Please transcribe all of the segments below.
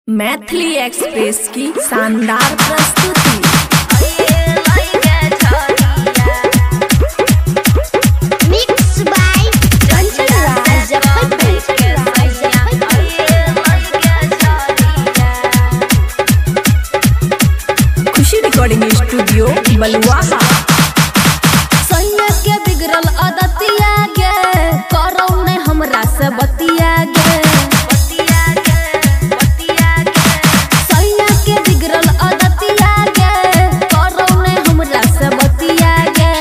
Maithili express की शानदार प्रस्तुति। खुशी रिकॉर्डिंग स्टूडियो बलुआहा। सैया के बिगड़ल अदतिया गे करौ ने हमरा से बतिया गे। सैया के बिगड़ल अदतिया गे करौ ने हमरा से बतिया गे।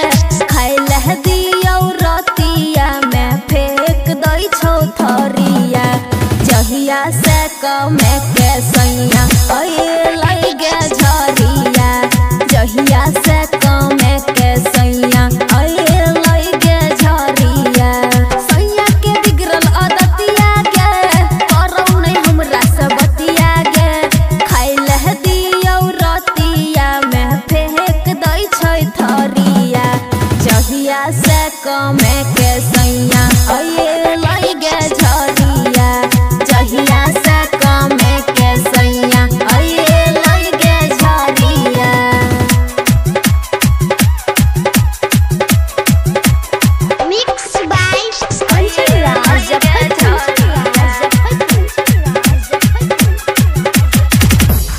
खाइ लह दियौ रतिया में फेंक दै छौ थरिया। जहिया से कमे के सैया अइलै गे झरिया। जहिया से कमे के सैया अइलै गे झरिया। सैया के बिगड़ल अदतिया गे करौ ने हमरा से बतिया गे। खाइ लह दियौ रतिया में फेंक दै छै थरिया। जहिया से कमे के सैया अइलै गे झरिया। जहिया से कमे के सैया अइलै गे झरिया।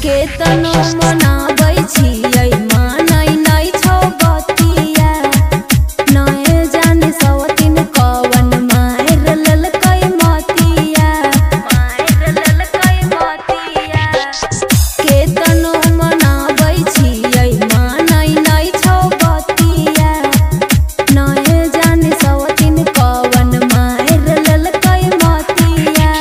केतनो मनाबै छियै मानै नै छौ बतिया। नए जाने सवतिन कवन मार लेलकै मतिया। केतनो मनाबै छियै मानै नै छौ बतिया। नए जाने सवतिन कवन मार लेलकै मतिया।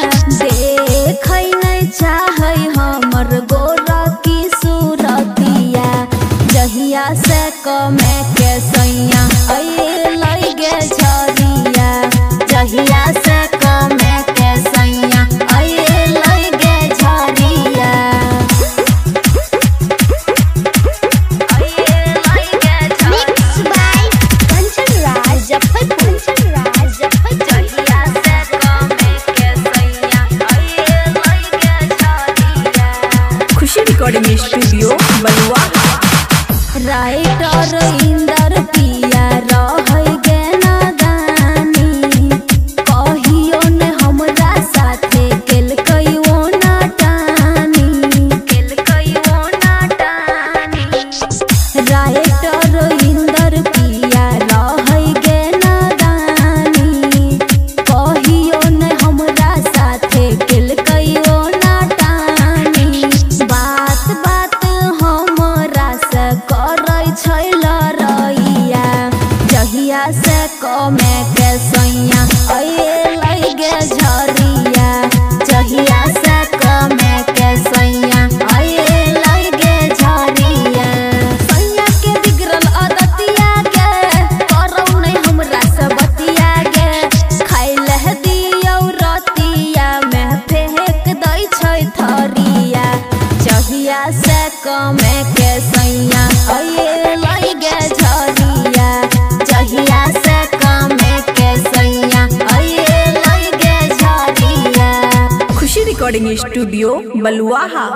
देखै नै चाहै हमर गोरा की सूरतिया। जहिया से कमे के सैया अइलै गे झरिया। जहिया से कमे के सैया अइलै गे झरिया। खुशी रिकॉर्डिंग स्टूडियो बलुआहा। राइटर इंदर पिया रहै गे नादानी। कहियो ने हमरा साथे केलकै ओ नाटानी। राइटर इंदर पिया रहै गे नादानी। कहियो ने हमरा साथे केलकै ओ नाटानी। बात बात हमरा से करै छै लड़ैया। जहिया से कमे के सैया अइलै गे झरिया। जहिया से कमे के सैया अइलै गे झरिया। सैया के बिगड़ल अदतिया गे करौ ने हमरा से बतिया गे। खाइ लह दियौ रतिया में फेंक दै छै थरिया। जहिया से कमे के सैया अइलै गे झरिया। जहिया से कमे के सैया अइलै गे झरिया। खुशी रिकॉर्डिंग स्टूडियो बलुआहा।